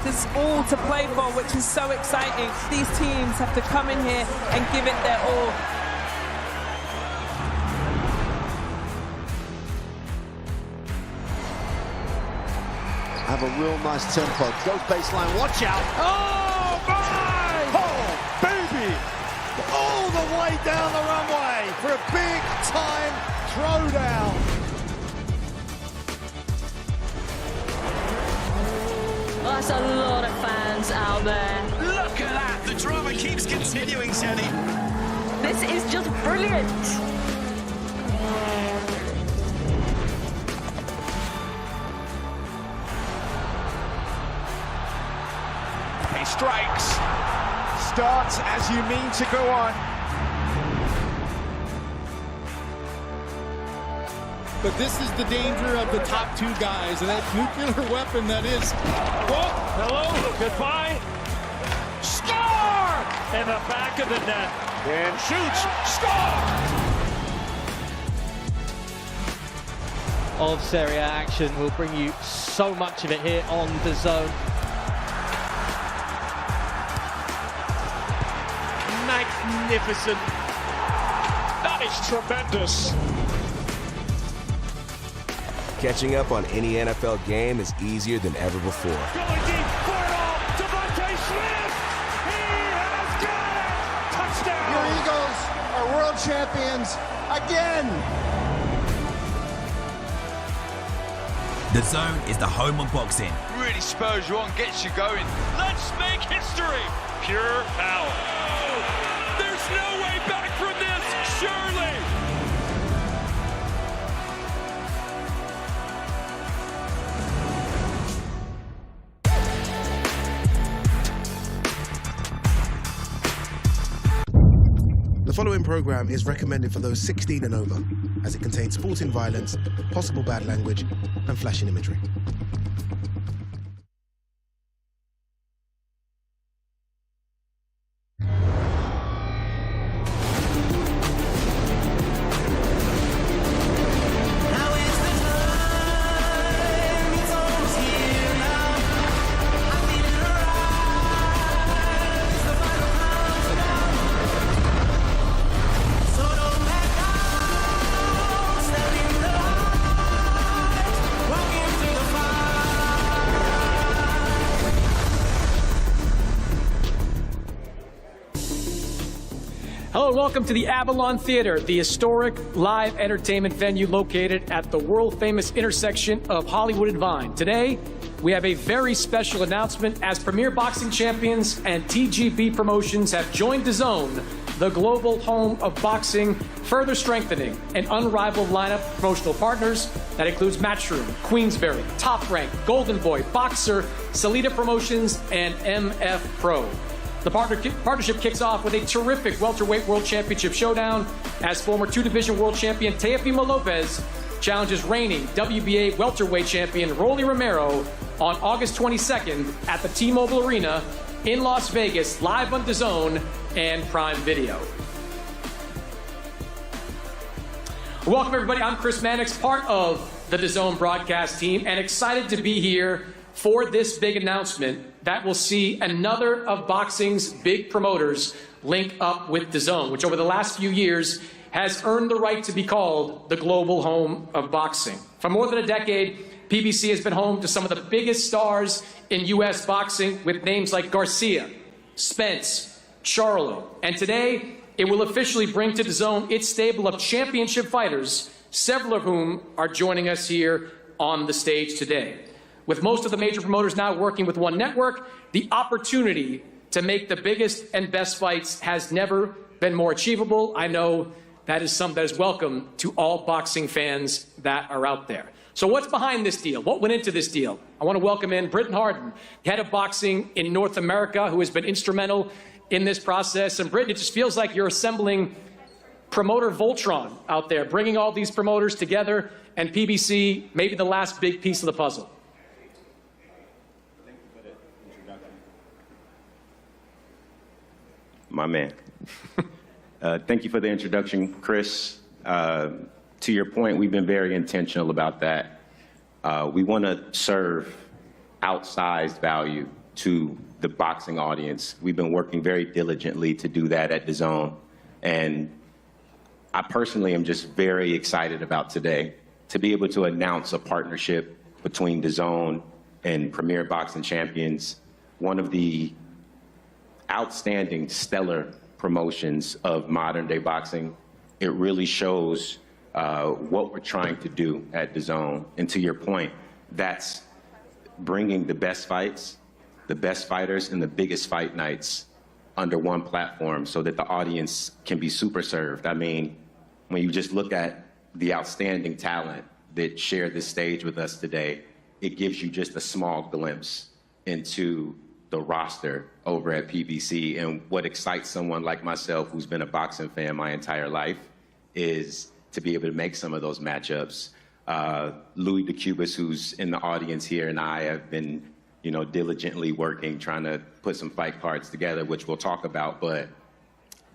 There's all to play for, which is so exciting. These teams have to come in here and give it their all. Have a real nice tempo. Goes baseline, watch out. Oh, my! Oh, baby! All the way down the runway for a big-time throwdown. Oh, that's a lot of fans out there. Look at that! The drama keeps continuing, Jenny. This is just brilliant. He strikes. Starts as you mean to go on. But this is the danger of the top two guys, and that nuclear weapon that is. Oh, hello, goodbye. Score! In the back of the net. And shoots. Score! Of Serie A action. We'll bring you so much of it here on DAZN. Magnificent. That is tremendous. Catching up on any NFL game is easier than ever before. Going deep for it all. Devontae Smith. He has got it. Touchdown. Your Eagles are world champions again. DAZN is the home of boxing. Really spurs you on, gets you going. Let's make history. Pure power. Oh, there's no way back from this, surely. The following program is recommended for those 16 and over, as it contains sporting violence, possible bad language, and flashing imagery. Hello, welcome to the Avalon Theater, the historic live entertainment venue located at the world-famous intersection of Hollywood and Vine. Today, we have a very special announcement as Premier Boxing Champions and TGB Promotions have joined DAZN, the global home of boxing, further strengthening an unrivaled lineup of promotional partners that includes Matchroom, Queensberry, Top Rank, Golden Boy, Boxer, Salida Promotions, and MF Pro. The partnership kicks off with a terrific welterweight world championship showdown as former two-division world champion Teofimo Lopez challenges reigning WBA welterweight champion Rolly Romero on August 22nd at the T-Mobile Arena in Las Vegas, live on DAZN and Prime Video. Welcome, everybody. I'm Chris Mannix, part of the DAZN broadcast team, and excited to be here for this big announcement that will see another of boxing's big promoters link up with DAZN, which over the last few years has earned the right to be called the global home of boxing. For more than a decade, PBC has been home to some of the biggest stars in U.S. boxing with names like Garcia, Spence, Charlo, and today it will officially bring to DAZN its stable of championship fighters, several of whom are joining us here on the stage today. With most of the major promoters now working with one network, the opportunity to make the biggest and best fights has never been more achievable. I know that is something that is welcome to all boxing fans that are out there. So what's behind this deal? What went into this deal? I want to welcome in Britton Harden, head of boxing in North America, who has been instrumental in this process. And Britton, it just feels like you're assembling promoter Voltron out there, bringing all these promoters together, and PBC, maybe the last big piece of the puzzle. My man. Thank you for the introduction, Chris. To your point, we've been very intentional about that. We want to serve outsized value to the boxing audience. We've been working very diligently to do that at DAZN. And I personally am just very excited about today to be able to announce a partnership between DAZN and Premier Boxing Champions, one of the outstanding, stellar promotions of modern day boxing. It really shows what we're trying to do at DAZN. And to your point, that's bringing the best fights, the best fighters, and the biggest fight nights under one platform so that the audience can be super served. I mean, when you just look at the outstanding talent that shared this stage with us today, it gives you just a small glimpse into the roster over at PBC. And what excites someone like myself, who's been a boxing fan my entire life, is to be able to make some of those matchups. Louis DeCubas, who's in the audience here, and I have been, diligently working, trying to put some fight cards together, which we'll talk about, but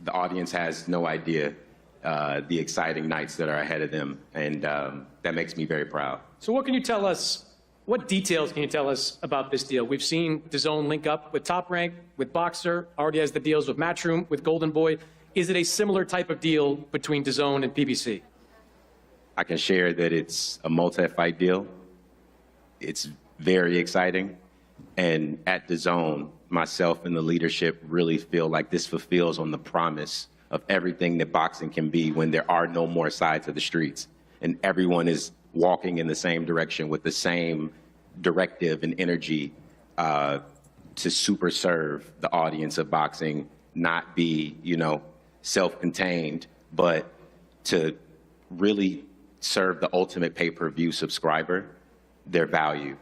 the audience has no idea the exciting nights that are ahead of them, and that makes me very proud. So what details can you tell us about this deal? We've seen DAZN link up with Top Rank, with Boxer, already has the deals with Matchroom, with Golden Boy. Is it a similar type of deal between DAZN and PBC? I can share that it's a multi-fight deal. It's very exciting. And at DAZN, myself and the leadership really feel like this fulfills on the promise of everything that boxing can be when there are no more sides of the streets and everyone is walking in the same direction with the same directive and energy to super serve the audience of boxing, not be, self-contained, but to really serve the ultimate pay-per-view subscriber their value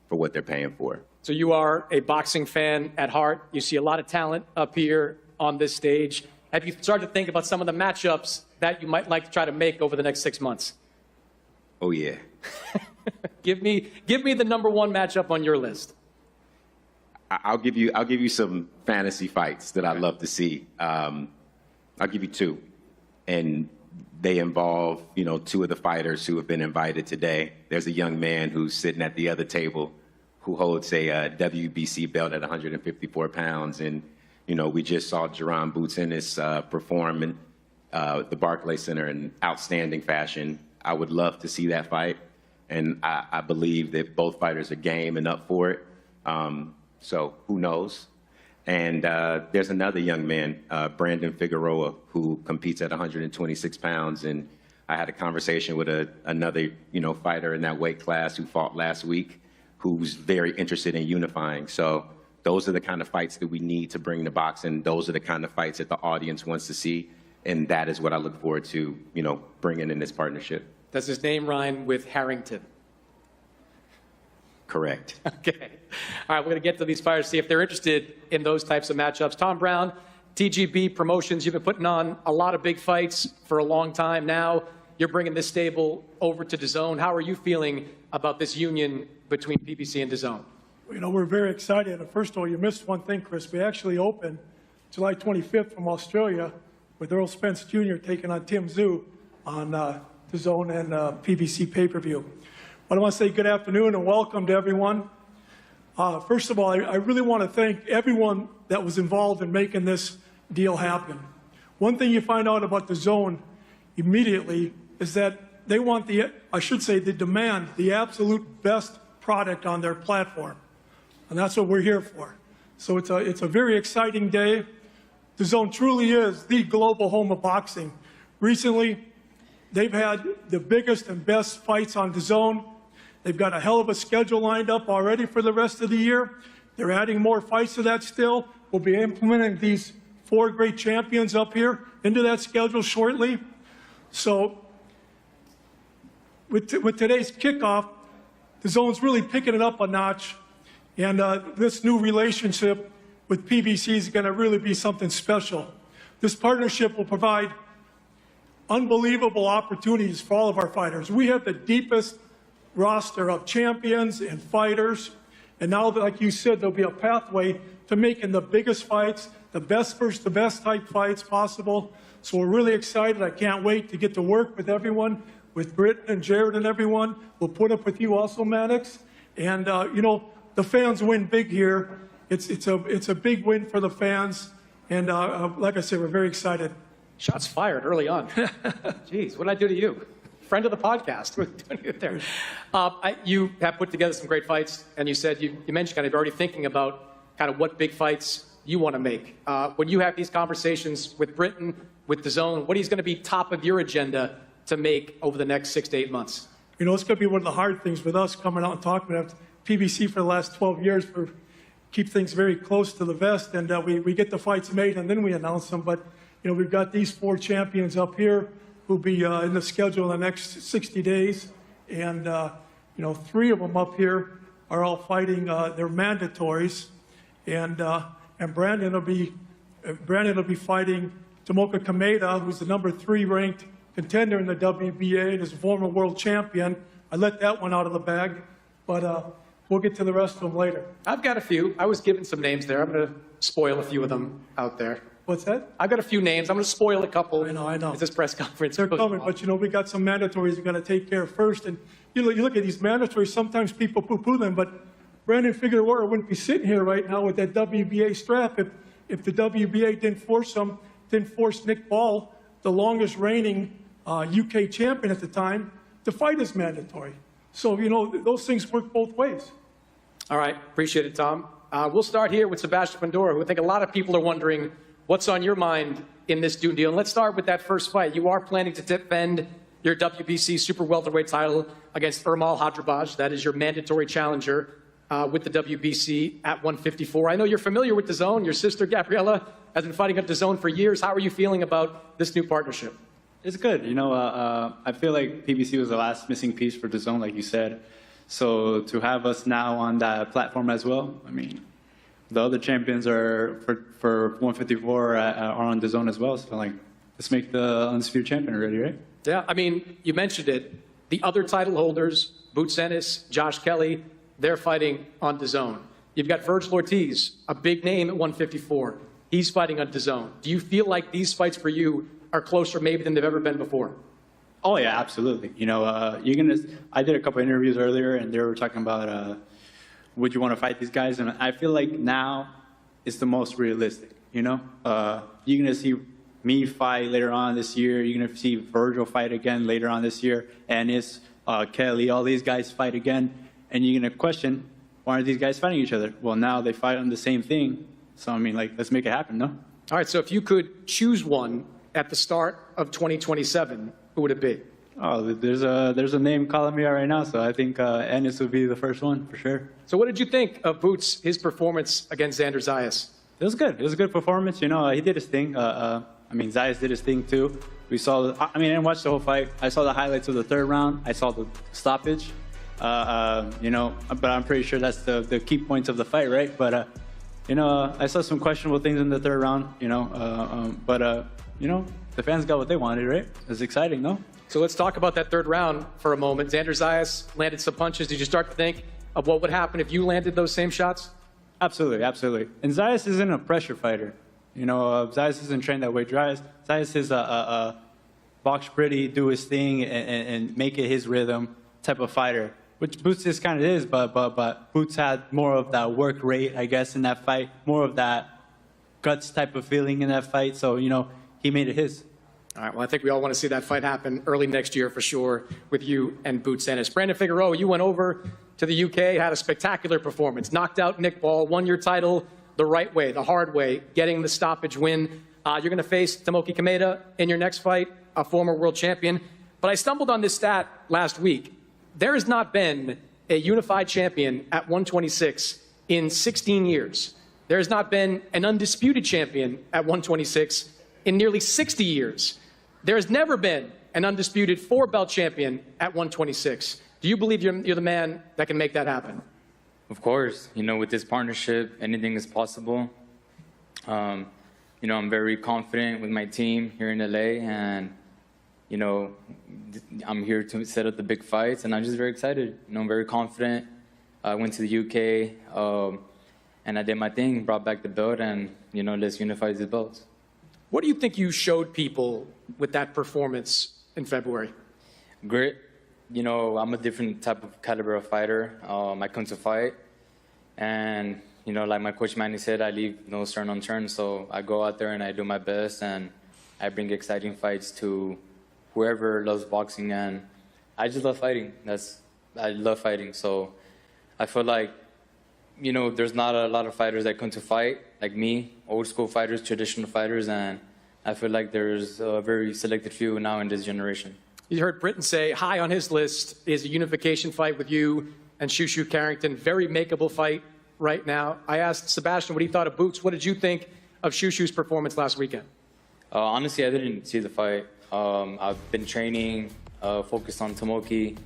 for what they're paying for. So you are a boxing fan at heart. You see a lot of talent up here on this stage. Have you started to think about some of the matchups that you might like to try to make over the next 6 months? Oh, yeah. Give me the number one matchup on your list. I'll give you some fantasy fights that I'd love to see. I'll give you two. And they involve, two of the fighters who have been invited today. There's a young man who's sitting at the other table who holds a WBC belt at 154 pounds. And, we just saw Jerron Boots Ennis perform in the Barclays Center in outstanding fashion. I would love to see that fight. And I believe that both fighters are game and up for it. So who knows? And there's another young man, Brandon Figueroa, who competes at 126 pounds. And I had a conversation with another, fighter in that weight class who fought last week, who's very interested in unifying. So those are the kind of fights that we need to bring to boxing. Those are the kind of fights that the audience wants to see. And that is what I look forward to, bringing in this partnership. Does his name rhyme with Harrington? Correct. Okay. All right, we're going to get to these fighters, see if they're interested in those types of matchups. Tom Brown, TGB Promotions, you've been putting on a lot of big fights for a long time now. You're bringing this stable over to DAZN. How are you feeling about this union between PBC and DAZN? We're very excited. First of all, you missed one thing, Chris. We actually opened July 25th from Australia with Earl Spence Jr. taking on Tim Zhu on DAZN and PBC pay-per-view. But I want to say good afternoon and welcome to everyone. First of all, I really want to thank everyone that was involved in making this deal happen. One thing you find out about DAZN immediately is that they want they demand the absolute best product on their platform. And that's what we're here for. So it's a very exciting day. DAZN truly is the global home of boxing. Recently, they've had the biggest and best fights on DAZN. They've got a hell of a schedule lined up already for the rest of the year. They're adding more fights to that still. We'll be implementing these 4 great champions up here into that schedule shortly. So with today's kickoff, DAZN's really picking it up a notch. And this new relationship with PBC is going to really be something special. This partnership will provide unbelievable opportunities for all of our fighters. We have the deepest roster of champions and fighters. And now, like you said, there'll be a pathway to making the biggest fights, the best versus the best type fights possible. So we're really excited. I can't wait to get to work with everyone, with Britt and Jared and everyone. We'll put up with you also, Maddox. And, the fans win big here. it's a big win for the fans, and like I said, we're very excited. Shots fired early on. Jeez, what did I do to you? Friend of the podcast. What are you doing there? You have put together some great fights, and you said you mentioned kind of already thinking about kind of what big fights you want to make. When you have these conversations with Britain, with DAZN, what is going to be top of your agenda to make over the next 6 to 8 months? You know, it's going to be one of the hard things with us coming out and talking about PBC for the last 12 years. We keep things very close to the vest, and we get the fights made, and then we announce them. But, you know, we've got these 4 champions up here who'll be in the schedule in the next 60 days. And, you know, 3 of them up here are all fighting their mandatories. And Brandon will be fighting Tomoka Kameda, who's the #3 ranked contender in the WBA and is a former world champion. I let that one out of the bag, but we'll get to the rest of them later. I've got a few. I was given some names there. I'm going to spoil a few of them out there. What's that? I've got a few names. I'm going to spoil a couple. I know. At this press conference. They're coming, but you know, we got some mandatories we're going to take care of first. And you look at these mandatories, sometimes people poo-poo them, but Brandon Figueroa wouldn't be sitting here right now with that WBA strap if the WBA didn't force Nick Ball, the longest reigning UK champion at the time, to fight as mandatory. So, you know, those things work both ways. All right. Appreciate it, Tom. We'll start here with Sebastian Pandora, who I think a lot of people are wondering what's on your mind in this Dune deal. And let's start with that first fight. You are planning to defend your WBC super welterweight title against Ermal Hadrabaj. That is your mandatory challenger with the WBC at 154. I know you're familiar with DAZN. Your sister, Gabriella, has been fighting at DAZN for years. How are you feeling about this new partnership? It's good. You know, I feel like PBC was the last missing piece for DAZN, like you said. So to have us now on that platform as well, I mean, the other champions are for 154 are on DAZN as well. So, like, let's make the undisputed champion already, right? Yeah, I mean, you mentioned it. The other title holders, Boots Ennis, Josh Kelly, they're fighting on DAZN. You've got Virgil Ortiz, a big name at 154. He's fighting on DAZN. Do you feel like these fights for you are closer maybe than they've ever been before? Oh, yeah, absolutely. You know, I did a couple interviews earlier, and they were talking about would you want to fight these guys? And I feel like now it's the most realistic, you know? You're going to see me fight later on this year. You're going to see Virgil fight again later on this year. And it's Kelly, all these guys fight again. And you're going to question, why aren't these guys fighting each other? Well, now they fight on the same thing. So, I mean, like, let's make it happen, no? All right, so if you could choose one at the start of 2027, who would it be? Oh, there's a name calling me out right now, so I think Ennis would be the first one, for sure. So what did you think of Boots, his performance against Xander Zayas? It was good. It was a good performance. You know, he did his thing. I mean, Zayas did his thing, too. We saw, I didn't watch the whole fight. I saw the highlights of the 3rd round. I saw the stoppage. You know, but I'm pretty sure that's the key points of the fight, right? But, you know, I saw some questionable things in the 3rd round, you know. You know, the fans got what they wanted, right? It was exciting, no? So let's talk about that 3rd round for a moment. Xander Zayas landed some punches. Did you start to think of what would happen if you landed those same shots? Absolutely, absolutely. And Zayas isn't a pressure fighter. You know, Zayas isn't trained that way. Zayas is a box pretty, do his thing, and make it his rhythm type of fighter, which Boots is kind of is, but Boots had more of that work rate, I guess, in that fight, more of that guts type of feeling in that fight. So, you know, he made it his. All right, well, I think we all want to see that fight happen early next year for sure with you and Boots Ennis. Brandon Figueroa, you went over to the UK, had a spectacular performance, knocked out Nick Ball, won your title the right way, the hard way, getting the stoppage win. You're going to face Tomoki Kameda in your next fight, a former world champion. But I stumbled on this stat last week. There has not been a unified champion at 126 in 16 years. There has not been an undisputed champion at 126 in nearly 60 years. There has never been an undisputed 4-belt champion at 126. Do you believe you're the man that can make that happen? Of course. You know, with this partnership, anything is possible. You know, I'm very confident with my team here in LA, and, you know, I'm here to set up the big fights, and I'm just very excited. You know, I'm very confident. I went to the UK, and I did my thing, brought back the belt, and, you know, let's unify these belts. What do you think you showed people with that performance in February? Grit. You know, I'm a different type of caliber of fighter. I come to fight, and, you know, like my coach Manny said, I leave no stone unturned. So I go out there and I do my best, and I bring exciting fights to whoever loves boxing. And I just love fighting. I love fighting. So I feel like, you know, there's not a lot of fighters that come to fight like me, old school fighters, traditional fighters, and I feel like there's a very selected few now in this generation. You heard Britton say high on his list is a unification fight with you and Shushu Carrington. Very makeable fight right now. I asked Sebastian what he thought of Boots. What did you think of Shushu's performance last weekend? Honestly, I didn't see the fight. I've been training, focused on Tomoki.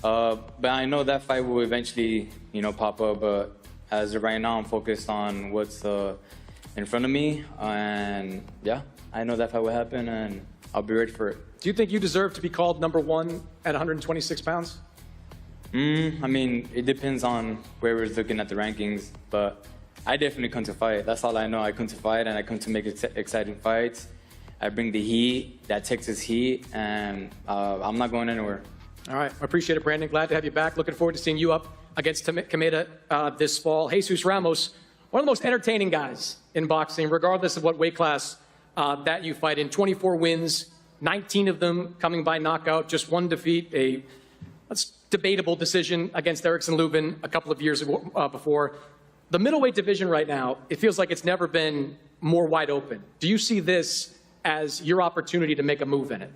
But I know that fight will eventually, you know, pop up. But as of right now, I'm focused on what's in front of me. And yeah, I know that fight will happen, and I'll be ready for it. Do you think you deserve to be called #1 at 126 pounds? I mean, it depends on whoever's looking at the rankings, but I definitely come to fight. That's all I know. I come to fight, and I come to make exciting fights. I bring the heat, that Texas heat, and I'm not going anywhere. All right. I appreciate it, Brandon. Glad to have you back. Looking forward to seeing you up against Kameda this fall. Jesus Ramos, one of the most entertaining guys in boxing, regardless of what weight class that you fight in. 24 wins, 19 of them coming by knockout, just one defeat, a debatable decision against Erickson Lubin a couple of years before. The middleweight division right now, it feels like it's never been more wide open. Do you see this as your opportunity to make a move in it?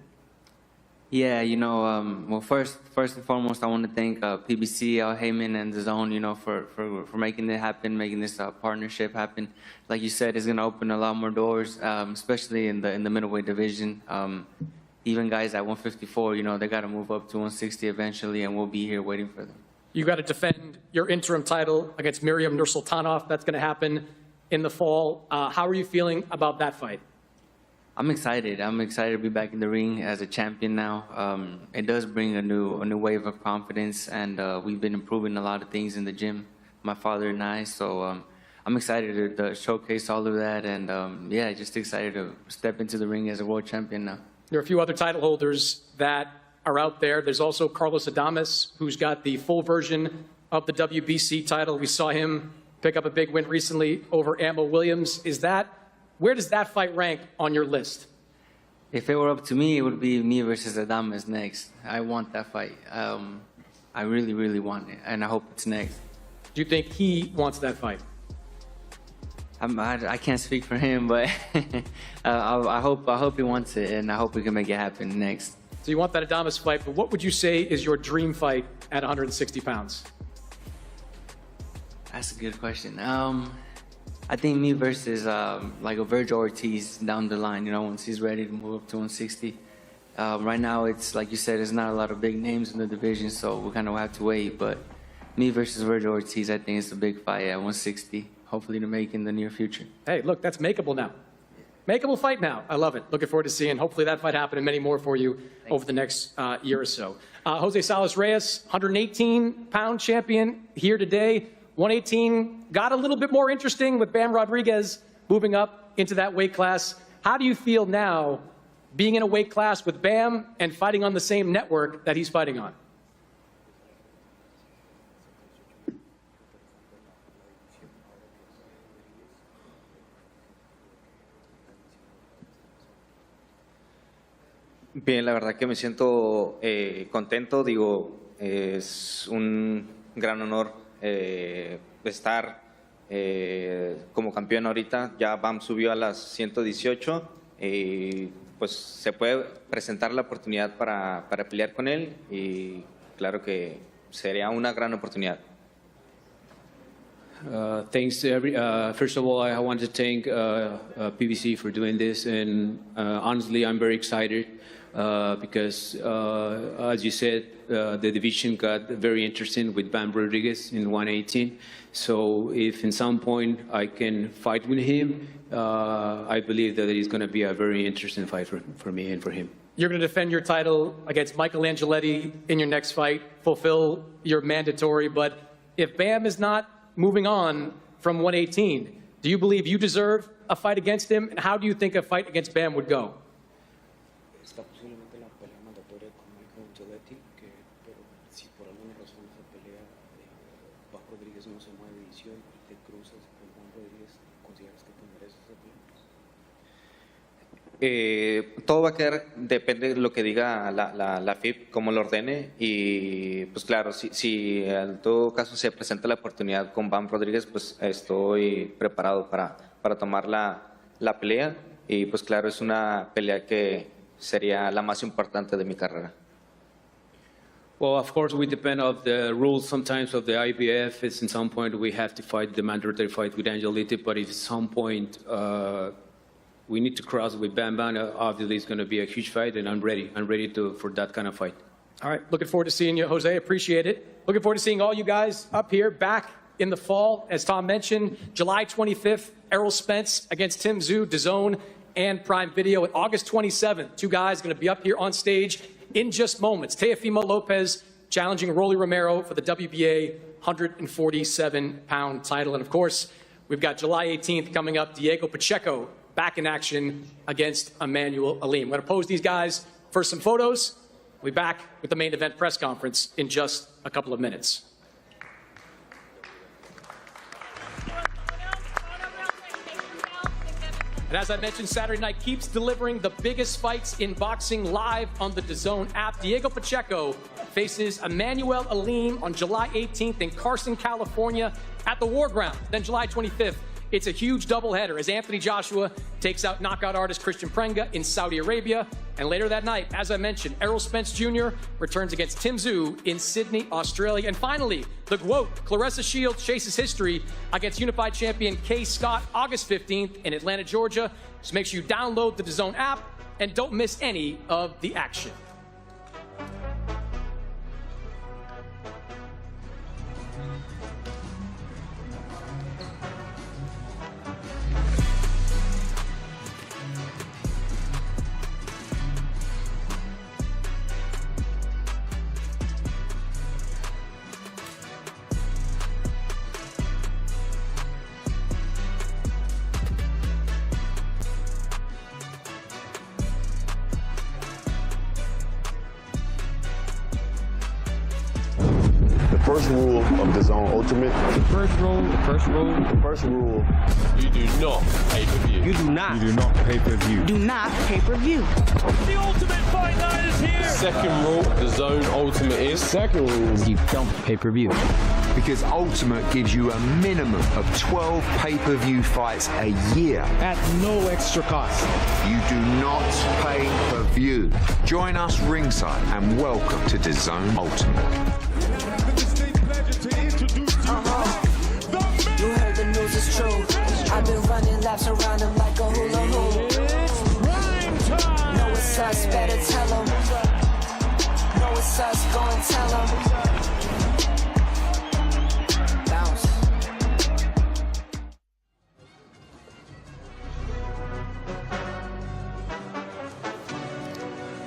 Yeah, you know, well, first and foremost, I want to thank PBC, Al Heyman, and DAZN, you know, for making it happen, making this partnership happen. Like you said, it's going to open a lot more doors, especially in the middleweight division. Even guys at 154, you know, they got to move up to 160 eventually, and we'll be here waiting for them. You got to defend your interim title against Miriam Nursultanov. That's going to happen in the fall. How are you feeling about that fight? I'm excited. I'm excited to be back in the ring as a champion now. It does bring a new wave of confidence, and we've been improving a lot of things in the gym, my father and I. So I'm excited to showcase all of that, and yeah, just excited to step into the ring as a world champion now. There are a few other title holders that are out there. There's also Carlos Adames, who's got the full version of the WBC title. We saw him pick up a big win recently over Ammo Williams. Where does that fight rank on your list? If it were up to me, it would be me versus Adames next. I want that fight. I really, really want it, and I hope it's next. Do you think he wants that fight? I can't speak for him, but I hope he wants it, and I hope we can make it happen next. So you want that Adames fight, but what would you say is your dream fight at 160 pounds? That's a good question. I think me versus like a Virgil Ortiz down the line, you know, once he's ready to move up to 160. Right now, it's like you said, there's not a lot of big names in the division, so we kind of have to wait. But me versus Virgil Ortiz, I think it's a big fight at 160, hopefully to make in the near future. Hey, look, that's makeable now. Makeable fight now. I love it. Looking forward to seeing hopefully that fight happen and many more for you over the next year or so. Jose Salas Reyes, 118-pound champion here today. 118 got a little bit more interesting with Bam Rodriguez moving up into that weight class. How do you feel now being in a weight class with Bam and fighting on the same network that he's fighting on? Bien, la verdad que me siento contento. Digo, es un gran honor estar como campeón ahorita. Ya Bam subió a las 118 y pues se puede presentar la oportunidad para pelear con él y claro que sería una gran oportunidad. Thanks to first of all, I want to thank PBC for doing this, and honestly, I'm very excited because, as you said, the division got very interesting with Bam Rodriguez in 118. So if in some point I can fight with him, I believe that it's going to be a very interesting fight for me and for him. You're going to defend your title against Michael Angeletti in your next fight, fulfill your mandatory, but if Bam is not moving on from 118, do you believe you deserve a fight against him? And how do you think a fight against Bam would go? Rodríguez no se mueve de división y te cruzas con Juan Rodríguez, ¿consideras que te mereces ese premio? Todo va a quedar, depende de lo que diga la FIP, cómo lo ordene, y pues claro, si en todo caso se presenta la oportunidad con Juan Rodríguez, pues estoy preparado para tomar la pelea, y pues claro, es una pelea que sería la más importante de mi carrera. Well, of course, we depend on the rules sometimes of the IBF. It's in some point we have to fight the mandatory fight with Angelito, but if at some point we need to cross with Bam Bam, obviously it's going to be a huge fight, and I'm ready. I'm ready for that kind of fight. All right, looking forward to seeing you, Jose. Appreciate it. Looking forward to seeing all you guys up here back in the fall. As Tom mentioned, July 25th, Errol Spence against Tim Tszyu, DAZN and Prime Video. And August 27th, two guys going to be up here on stage in just moments. Teofimo Lopez challenging Rolly Romero for the WBA 147-pound title. And of course, we've got July 18th coming up, Diego Pacheco back in action against Emmanuel Alim. We're going to pose these guys for some photos. We'll be back with the main event press conference in just a couple of minutes. And as I mentioned, Saturday night keeps delivering the biggest fights in boxing live on the DAZN app. Diego Pacheco faces Emmanuel Alim on July 18th in Carson, California at the War Ground. Then July 25th, it's a huge doubleheader as Anthony Joshua takes out knockout artist Christian Prenga in Saudi Arabia. And later that night, as I mentioned, Errol Spence Jr. returns against Tim Tszyu in Sydney, Australia. And finally, the GWOAT, Claressa Shields, chases history against unified champion Kay Scott, August 15th in Atlanta, Georgia. Just make sure you download the DAZN app and don't miss any of the action. First rule of DAZN Ultimate. First rule. You do not pay-per-view. You do not. You do not pay-per-view. Do not pay-per-view. The Ultimate Fight Night is here. Second rule, DAZN Ultimate is. Second rule. You don't pay-per-view. Because Ultimate gives you a minimum of 12 pay-per-view fights a year. At no extra cost. You do not pay-per-view. Join us ringside and welcome to DAZN Ultimate. You heard the news is true. I've been running laps around him like a hula hoop. It's prime time. Know it's us, better tell him. Know it's us, go and tell him. Bounce.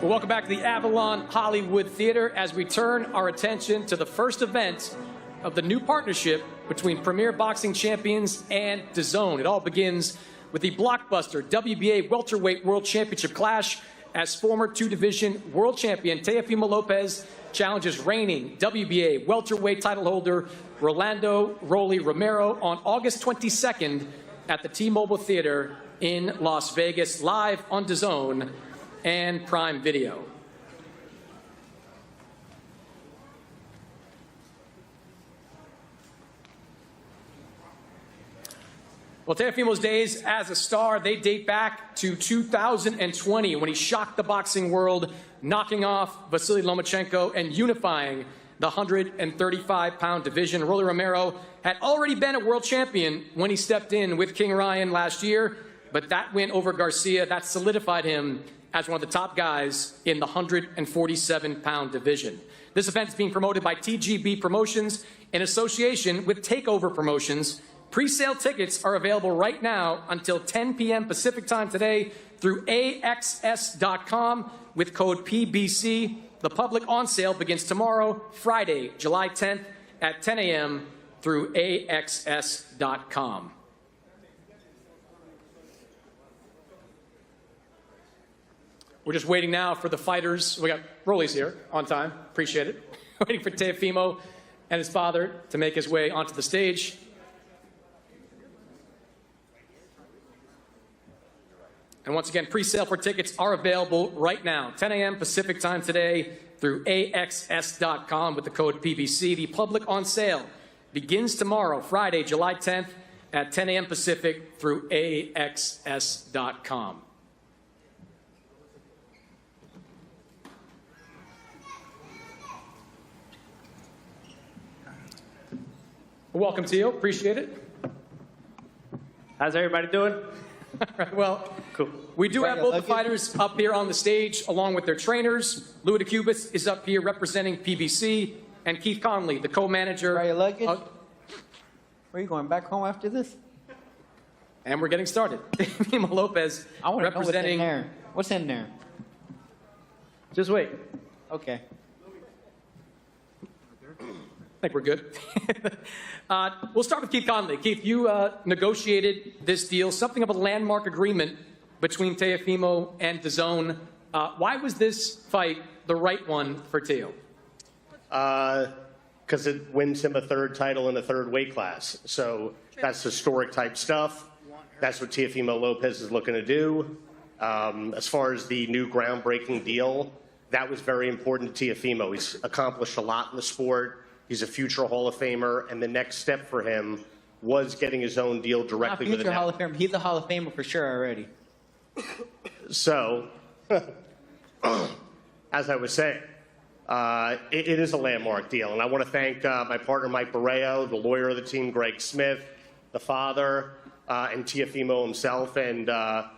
Well, welcome back to the Avalon Hollywood Theater as we turn our attention to the first event of the new partnership between Premier Boxing Champions and DAZN. It all begins with the blockbuster WBA Welterweight World Championship clash as former two-division world champion Teofimo Lopez challenges reigning WBA welterweight title holder Rolando Rolly Romero on August 22nd at the T-Mobile Theater in Las Vegas, live on DAZN and Prime Video. Well, Teofimo's days as a star, they date back to 2020 when he shocked the boxing world, knocking off Vasily Lomachenko and unifying the 135-pound division. Rolly Romero had already been a world champion when he stepped in with King Ryan last year, but that win over Garcia, that solidified him as one of the top guys in the 147-pound division. This event is being promoted by TGB Promotions in association with Takeover Promotions. Pre-sale tickets are available right now until 10 p.m. Pacific time today through AXS.com with code PBC. The public on sale begins tomorrow, Friday, July 10th at 10 a.m. through AXS.com. We're just waiting now for the fighters. We got Rolly's here on time. Appreciate it. Waiting for Teofimo and his father to make his way onto the stage. And once again, pre-sale for tickets are available right now, 10 a.m. Pacific time today through AXS.com with the code PBC. The public on sale begins tomorrow, Friday, July 10th at 10 a.m. Pacific through AXS.com. Welcome, Teo. Appreciate it. How's everybody doing? Well, cool. We do have both the fighters up here on the stage along with their trainers. Louis DeCubas is up here representing PBC, and Keith Conley, the co-manager. Are your luggage? Where are you going, back home after this? And we're getting started. Teofimo Lopez I want to know representing. what's in there. What's in there? Just wait. Okay. I think we're good. We'll start with Keith Conley. Keith, you negotiated this deal, something of a landmark agreement between Teofimo and DAZN. Why was this fight the right one for Teo? Because it wins him a third title in a third weight class. So that's historic type stuff. That's what Teofimo Lopez is looking to do. As far as the new groundbreaking deal, that was very important to Teofimo. He's accomplished a lot in the sport. He's a future Hall of Famer, and the next step for him was getting his own deal directly with the Hall of Famer. He's a Hall of Famer for sure already. So, as I was saying, it is a landmark deal, and I want to thank my partner Mike Barreo, the lawyer of the team, Greg Smith, the father, and Teofimo himself, and a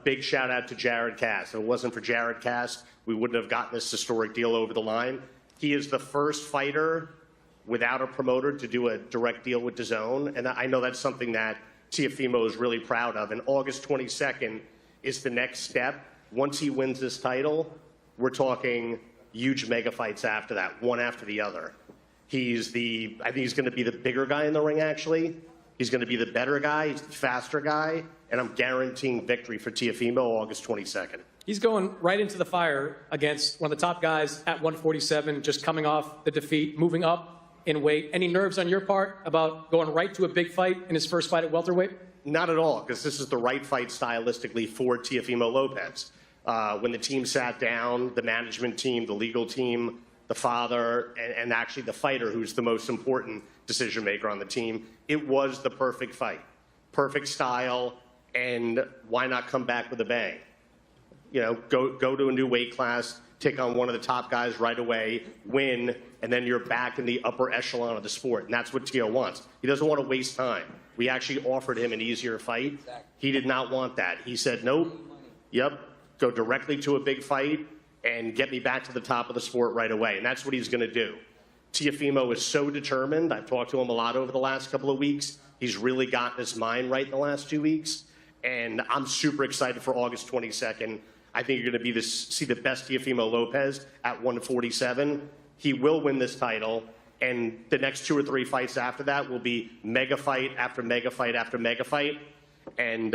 big shout out to Jared Cass. If it wasn't for Jared Cass, we wouldn't have gotten this historic deal over the line. He is the first fighter without a promoter to do a direct deal with DAZN, and I know that's something that Teofimo is really proud of. And August 22nd is the next step. Once he wins this title, we're talking huge mega fights after that, one after the other. I think he's going to be the bigger guy in the ring, actually. He's going to be the better guy, he's the faster guy, and I'm guaranteeing victory for Teofimo August 22nd. He's going right into the fire against one of the top guys at 147, just coming off the defeat, moving up in weight. Any nerves on your part about going right to a big fight in his first fight at welterweight? Not at all, because this is the right fight stylistically for Teofimo Lopez. When the team sat down, the management team, the legal team, the father, and actually the fighter, who's the most important decision maker on the team, it was the perfect fight. Perfect style, and why not come back with a bang? You know, go to a new weight class, take on one of the top guys right away, win, and then you're back in the upper echelon of the sport. And that's what Teo wants. He doesn't want to waste time. We actually offered him an easier fight. He did not want that. He said, nope, yep, go directly to a big fight and get me back to the top of the sport right away. And that's what he's going to do. Teofimo is so determined. I've talked to him a lot over the last couple of weeks. He's really gotten his mind right in the last 2 weeks. And I'm super excited for August 22nd. I think you're going to see the best Teofimo Lopez at 147. He will win this title, and the next 2 or 3 fights after that will be mega fight after mega fight after mega fight. And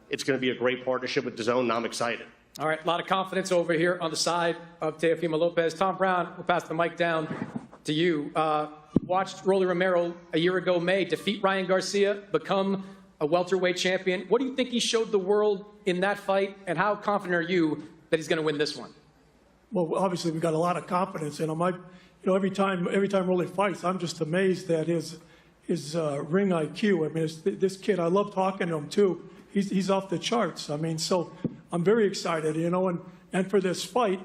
it's going to be a great partnership with DAZN, and I'm excited. All right, a lot of confidence over here on the side of Teofimo Lopez. Tom Brown, we'll pass the mic down to you. Watched Rolly Romero a year ago, May, defeat Ryan Garcia, become a welterweight champion. What do you think he showed the world in that fight, and how confident are you that he's going to win this one? Well, obviously we got a lot of confidence in him. Every time Rolly fights, I'm just amazed at his ring IQ. I mean, this kid, I love talking to him too. He's off the charts. I mean, so I'm very excited, and for this fight,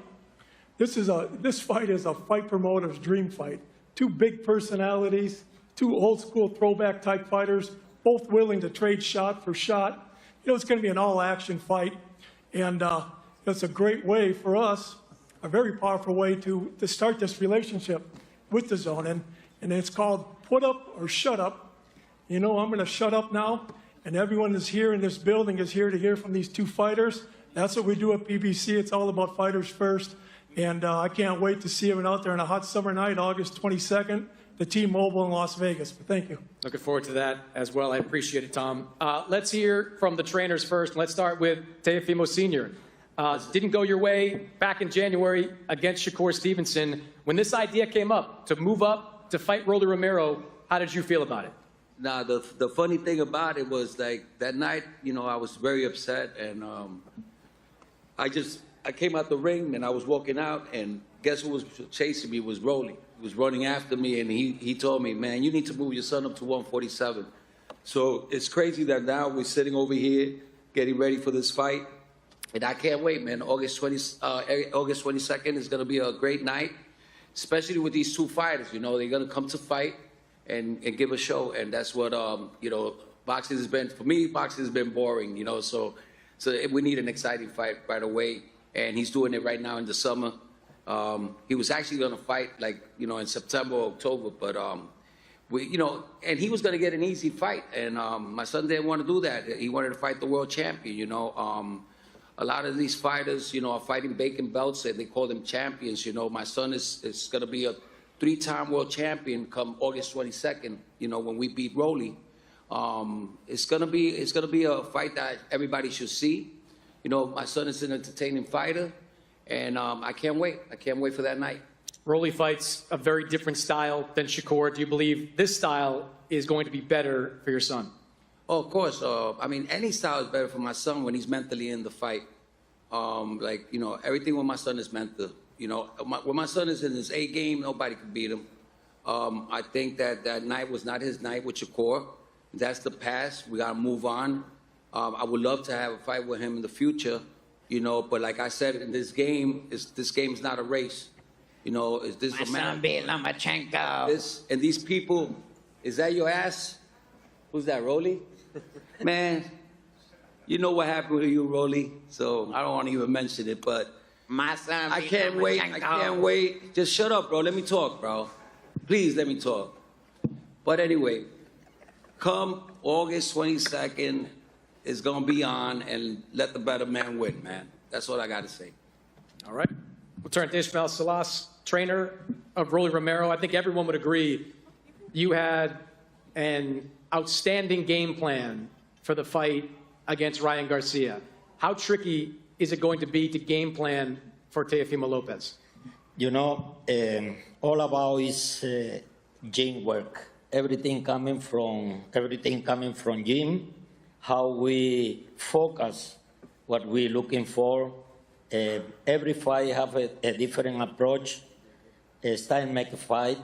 this fight is a fight promoter's dream fight. 2 big personalities, 2 old school throwback type fighters, both willing to trade shot for shot. It's going to be an all-action fight, and it's a great way for us, a very powerful way to start this relationship with DAZN, and it's called Put Up or Shut Up. I'm going to shut up now, and everyone is here in this building is here to hear from these 2 fighters. That's what we do at PBC. It's all about fighters first, and I can't wait to see everyone out there on a hot summer night, August 22nd. The T-Mobile in Las Vegas. But thank you. Looking forward to that as well. I appreciate it, Tom. Let's hear from the trainers first. Let's start with Teofimo Sr. Didn't go your way back in January against Shakur Stevenson. When this idea came up to move up to fight Rolly Romero. How did you feel about it? Now, the funny thing about it was, like, that night, you know, I was very upset, and I came out the ring, and I was walking out, and guess who was chasing me was Rolly. He was running after me, and he told me, man, you need to move your son up to 147. So it's crazy that now we're sitting over here getting ready for this fight, and I can't wait, man. August 22nd is going to be a great night, especially with these two fighters. You know, they're going to come to fight and give a show, and that's what, you know, boxing has been, for me, boxing has been boring, you know, so we need an exciting fight right away, and he's doing it right now in the summer. He was actually going to fight, like, you know, in September or October, but, you know, and he was going to get an easy fight, and my son didn't want to do that. He wanted to fight the world champion, you know. A lot of these fighters, you know, are fighting vacant belts, and they call them champions, you know. My son is going to be a 3-time world champion come August 22nd, you know, when we beat Rolly. It's gonna be a fight that everybody should see. You know, my son is an entertaining fighter, and I can't wait. I can't wait for that night. Rolly fights a very different style than Shakur. Do you believe this style is going to be better for your son? Oh, of course. I mean, any style is better for my son when he's mentally in the fight. Like, you know, everything with my son is mental. You know, when my son is in his A game, nobody can beat him. I think that night was not his night with Shakur. That's the past. We got to move on. I would love to have a fight with him in the future, you know, but like I said, in this game is not a race. You know, is this a man? And these people, is that your ass? Who's that, Rolly? Man, you know what happened to you, Rolly, so I don't want to even mention it, but my son, I can't wait. I can't wait. Just shut up, bro. Let me talk, bro. Please let me talk. But anyway, come August 22nd, it's going to be on, and let the better man win, man. That's all I got to say. All right. We'll turn to Ismael Salas, trainer of Rolly Romero. I think everyone would agree you had an outstanding game plan for the fight against Ryan Garcia. How tricky is it going to be to game plan for Teofimo Lopez? You know, all about is gym work. Everything coming from gym. How we focus what we're looking for. Every fight have a different approach. Style make a fight.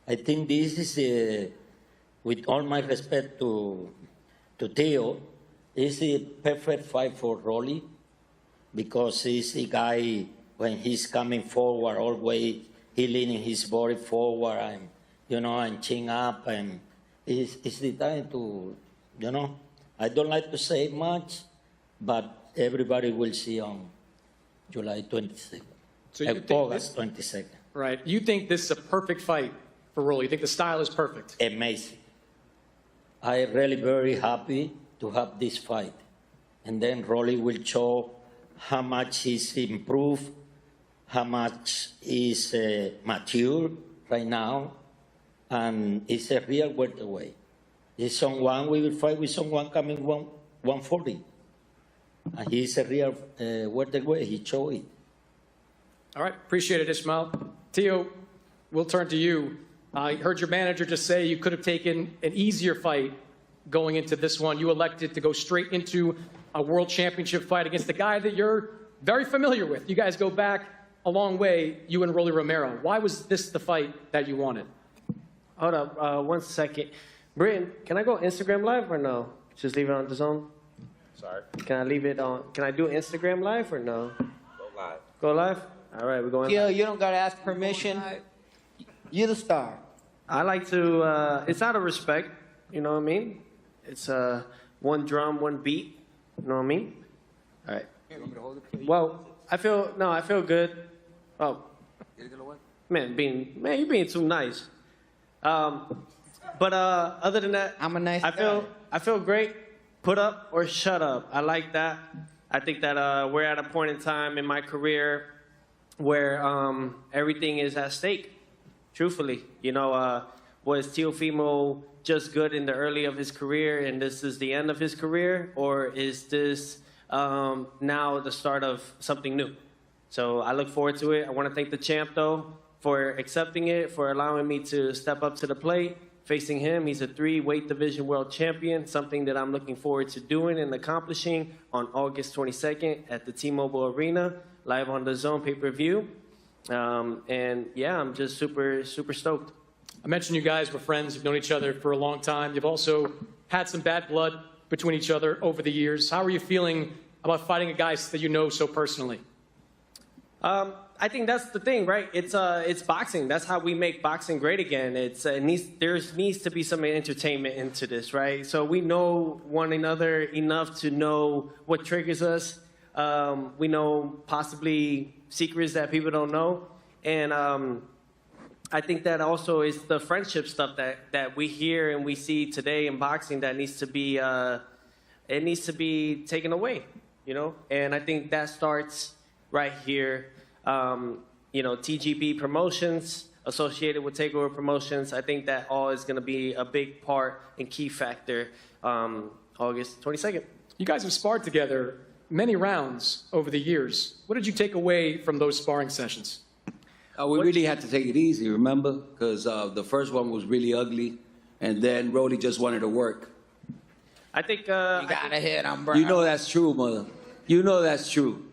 I think this is, with all my respect to Teo, is a perfect fight for Rolly, because he's the guy, when he's coming forward, always he leaning his body forward, and, you know, and chin up, and it's the time to, you know, I don't like to say much, but everybody will see on July 22nd, So you think August 22nd. Right. You think this is a perfect fight for Rolly? You think the style is perfect? Amazing. I'm really very happy to have this fight. And then Rolly will show how much he's improved, how much he's mature right now, and it's a real welterweight. It's someone, we will fight with someone coming 140. And he's a real welterweight, he showed it. All right. Appreciate it, Ismael. Teo, we'll turn to you. I heard your manager just say you could have taken an easier fight going into this one. You elected to go straight into a world championship fight against the guy that you're very familiar with. You guys go back a long way, you and Rolly Romero. Why was this the fight that you wanted? Hold up, 1 second. Britton, can I go Instagram Live or no? Just leave it on DAZN? Sorry. Can I leave it on? Can I do Instagram Live or no? Go live. Go live? All right, we're going Yo, live. you don't gotta ask permission. You're the star. I like to, it's out of respect, you know what I mean? It's one drum, one beat, you know what I mean? All right. Well, I feel good. Oh. Man, you're being too nice. But other than that, I'm a nice guy. I feel great. Put up or shut up. I like that. I think that we're at a point in time in my career where everything is at stake. Truthfully, you know, was Teofimo just good in the early of his career and this is the end of his career, or is this now the start of something new? So I look forward to it. I want to thank the champ, though, for accepting it, for allowing me to step up to the plate. Facing him, he's a 3-weight division world champion, something that I'm looking forward to doing and accomplishing on August 22nd at the T-Mobile Arena, live on the DAZN pay-per-view. And yeah, I'm just super stoked. I mentioned you guys were friends. You've known each other for a long time. You've also had some bad blood between each other over the years. How are you feeling about fighting a guy that you know so personally? I think that's the thing, right? It's boxing. That's how we make boxing great again. There needs to be some entertainment into this, right? So we know one another enough to know what triggers us. We know possibly secrets that people don't know, and I think that also is the friendship stuff that we hear and we see today in boxing that needs to be taken away, you know. And I think that starts right here. TGB Promotions associated with Takeover Promotions. I think that all is going to be a big part and key factor August 22nd. You guys have sparred together many rounds over the years. What did you take away from those sparring sessions? We really had to take it easy, remember? Because the first one was really ugly, and then Rolly just wanted to work. I think... You gotta hit him, bro. You know that's true, mother. You know that's true.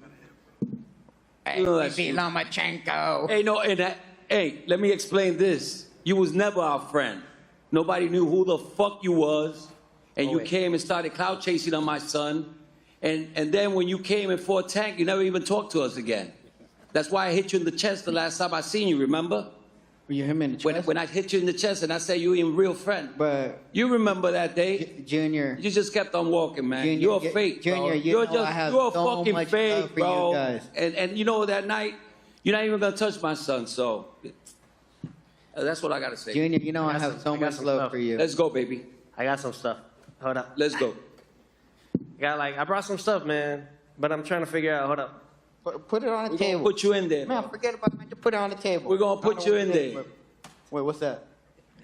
Hey, Lomachenko. Hey, no, hey, let me explain this. You was never our friend. Nobody knew who the fuck you was, and you came and started clout chasing on my son. And then when you came and fought Tank, you never even talked to us again. That's why I hit you in the chest the last time I seen you, remember? Were you hit me in the chest? When I hit you in the chest and I said you ain't a real friend. But you remember that day? Junior. You just kept on walking, man. Junior, you're a fake, bro. Junior, you're I have you're a so fucking much fake, love for bro. you guys. And you know that night, you're not even gonna touch my son, so that's what I gotta say. Junior, you know I have so much love for you. Let's go, baby. I got some stuff. Hold up. Let's go. I brought some stuff, man, but I'm trying to figure out. Hold up. Put it on the table. Put you in there. Man, forget about it. Just put it on the table. We're gonna put you in there. Wait, what's that?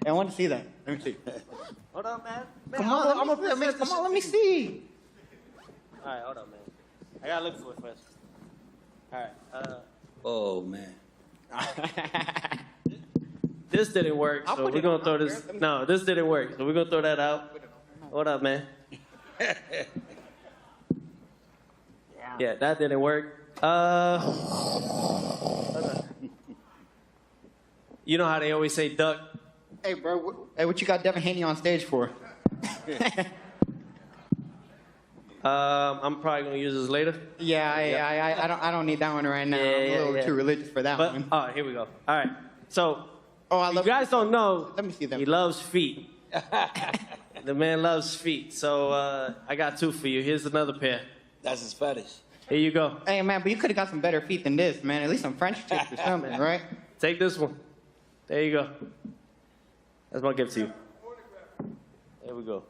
Hey, I want to see that. Let me see. Hold up, man. Come on, let me see. All right, hold up, man. I gotta look for it first. All right. Oh man. This didn't work, so we're gonna throw this. No, this didn't work, so we're gonna throw that out. Hold up, man. Yeah, that didn't work. You know how they always say duck? Hey, bro. What you got Devin Haney on stage for? I'm probably gonna use this later. Yeah, I don't need that one right now. I'm a little too religious for that one. Oh, here we go. All right. So, you guys don't know. Let me see them. He loves feet. The man loves feet. So I got two for you. Here's another pair. That's his fetish. Here you go. Hey, man, but you could have got some better feet than this, man. At least some French tips or something, right? Take this one. There you go. That's my gift to you. There we go.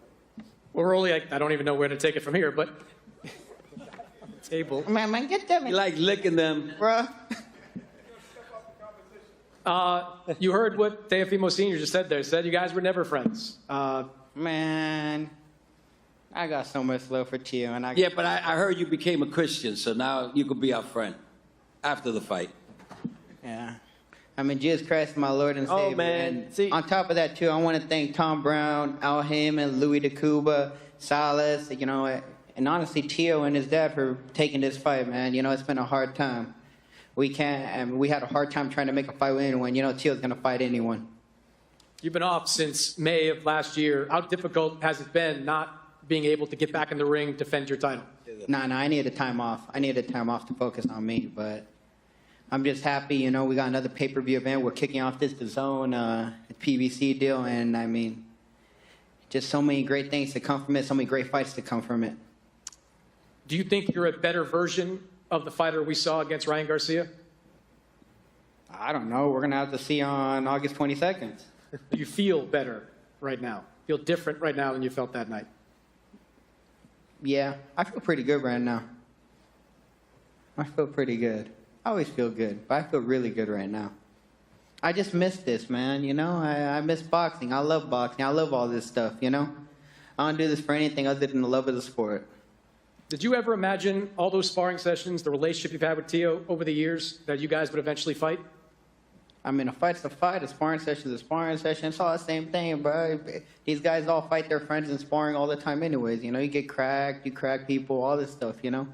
Well, Rolly, I don't even know where to take it from here, but table. Man, get them. You like licking them, bruh. You heard what Teofimo Sr. just said there. Said you guys were never friends. Man, I got so much love for Tio, and Yeah, but I heard you became a Christian, so now you could be our friend after the fight. Yeah. I mean, Jesus Christ, my Lord and Savior. Oh, man. And on top of that, too, I want to thank Tom Brown, Al Heyman, Louis DeCuba, Salas, you know, and honestly, Tio and his dad for taking this fight, man. You know, it's been a hard time. We had a hard time trying to make a fight with anyone. You know, Tio's going to fight anyone. You've been off since May of last year. How difficult has it been not being able to get back in the ring, defend your title? No, I needed time off. I needed time off to focus on me, but I'm just happy, you know, we got another pay-per-view event. We're kicking off this DAZN PBC deal, and I mean, just so many great things to come from it, so many great fights to come from it. Do you think you're a better version of the fighter we saw against Ryan Garcia? I don't know. We're going to have to see on August 22nd. Do you feel better right now? Feel different right now than you felt that night? Yeah, I feel pretty good right now. I feel pretty good. I always feel good, but I feel really good right now. I just miss this, man, you know? I miss boxing. I love boxing. I love all this stuff, you know? I don't do this for anything other than the love of the sport. Did you ever imagine all those sparring sessions, the relationship you've had with Tio over the years, that you guys would eventually fight? I mean, a fight's a fight, a sparring session's a sparring session. It's all the same thing, bro. These guys all fight their friends in sparring all the time anyways. You know, you get cracked, you crack people, all this stuff, you know.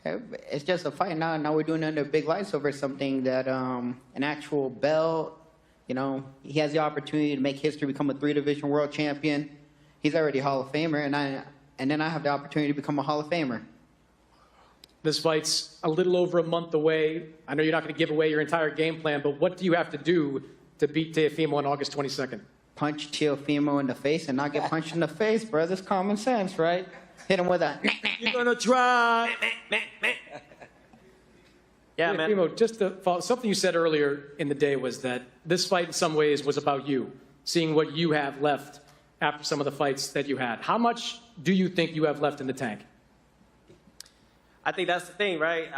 It's just a fight now. Now we're doing it under big lights over something that, an actual belt, you know. He has the opportunity to make history, become a 3-division world champion. He's already a Hall of Famer, and then I have the opportunity to become a Hall of Famer. This fight's a little over a month away. I know you're not going to give away your entire game plan, but what do you have to do to beat Teofimo on August 22nd? Punch Teofimo in the face and not get punched in the face, bro. That's common sense, right? Hit him with a... You're going to try. Yeah, man. Teofimo, just to follow, something you said earlier in the day was that this fight in some ways was about you, seeing what you have left after some of the fights that you had. How much do you think you have left in the tank? I think that's the thing, right?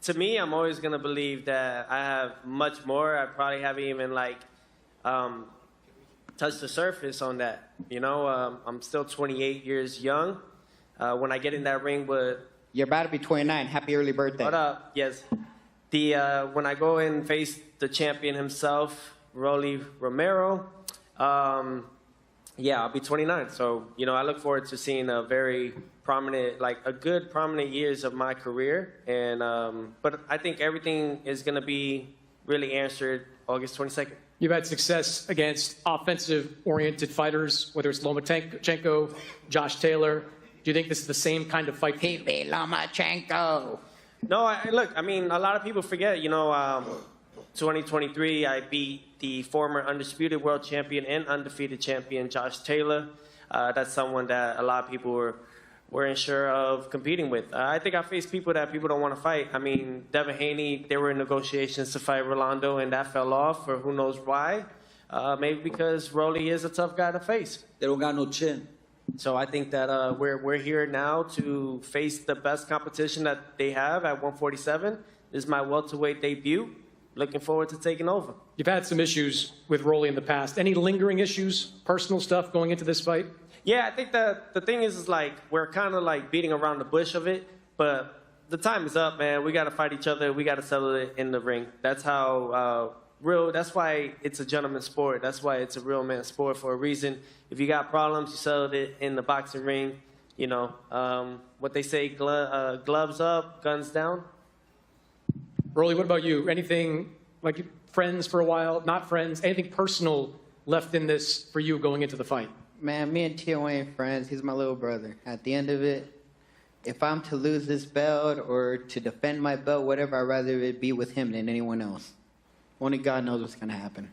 To me, I'm always going to believe that I have much more. I probably haven't even, like, touched the surface on that. You know, I'm still 28 years young. When I get in that ring with... You're about to be 29. Happy early birthday. Hold up. Yes. When I go and face the champion himself, Rolly Romero, yeah, I'll be 29. So, you know, I look forward to seeing a very prominent, like a good prominent years of my career. And, but I think everything is going to be really answered August 22nd. You've had success against offensive-oriented fighters, whether it's Lomachenko, Josh Taylor. Do you think this is the same kind of fight? PB Lomachenko. No, look, I mean, a lot of people forget, you know, 2023, I beat the former undisputed world champion and undefeated champion, Josh Taylor. That's someone that a lot of people were unsure of competing with. I think I faced people that people don't want to fight. I mean, Devin Haney, they were in negotiations to fight Rolando, and that fell off for who knows why. Maybe because Rolly is a tough guy to face. They don't got no chin. So I think that we're here now to face the best competition that they have at 147. This is my welterweight debut. Looking forward to taking over. You've had some issues with Rolly in the past. Any lingering issues, personal stuff going into this fight? Yeah, I think that the thing is like we're kind of like beating around the bush of it, but the time is up, man. We got to fight each other. We got to settle it in the ring. That's how that's why it's a gentleman's sport. That's why it's a real man's sport for a reason. If you got problems, you settle it in the boxing ring. You know, what they say, gloves up, guns down. Rolly, what about you? Anything, like friends for a while, not friends, anything personal left in this for you going into the fight? Man, me and Tio ain't friends. He's my little brother. At the end of it, if I'm to lose this belt or to defend my belt, whatever, I'd rather it be with him than anyone else. Only God knows what's going to happen.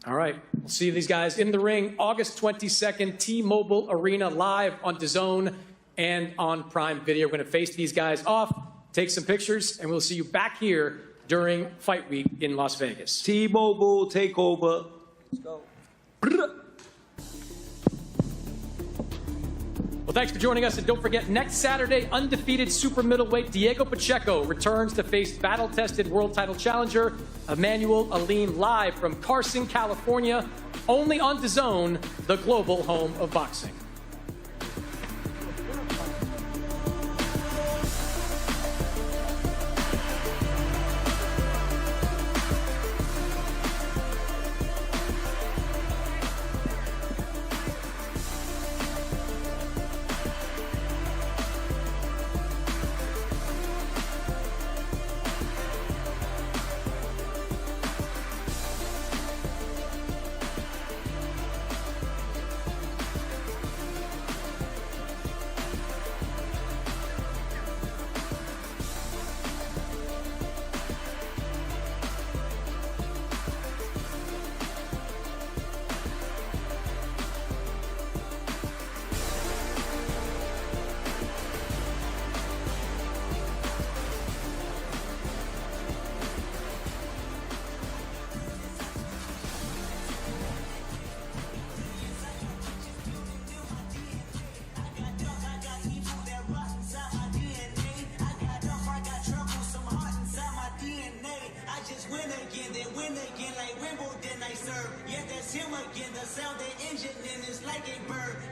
All right. We'll see these guys in the ring August 22nd, T-Mobile Arena, live on DAZN and on Prime Video. We're going to face these guys off, take some pictures, and we'll see you back here during Fight Week in Las Vegas. T-Mobile takeover. Let's go. Well, thanks for joining us, and don't forget, next Saturday, undefeated super middleweight Diego Pacheco returns to face battle-tested world title challenger Emmanuel Alim, live from Carson, California, only on DAZN, the global home of boxing.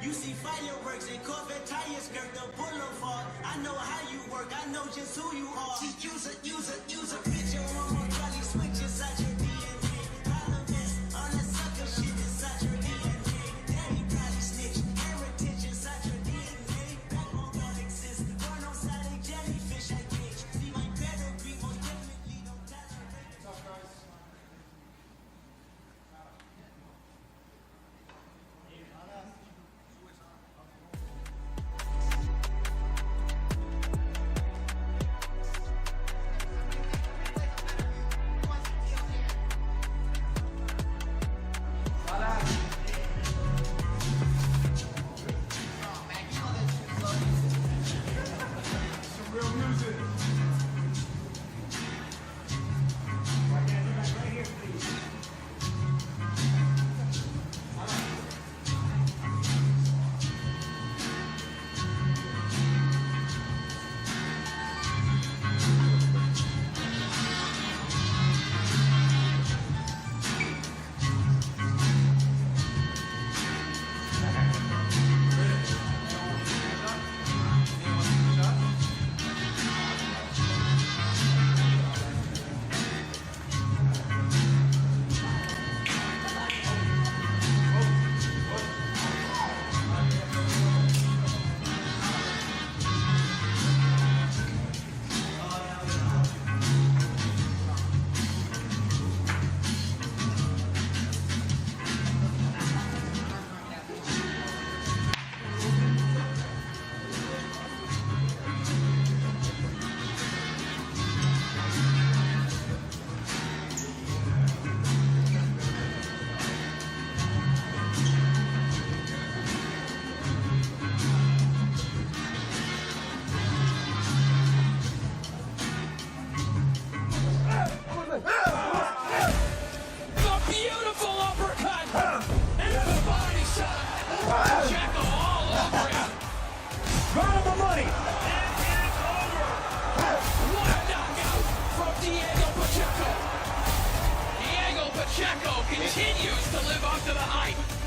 You see fireworks and Corvette tires skirt the boulevard. I know how you work, I know just who you are. Use a picture on my trolley switch inside your continues to live up to the hype.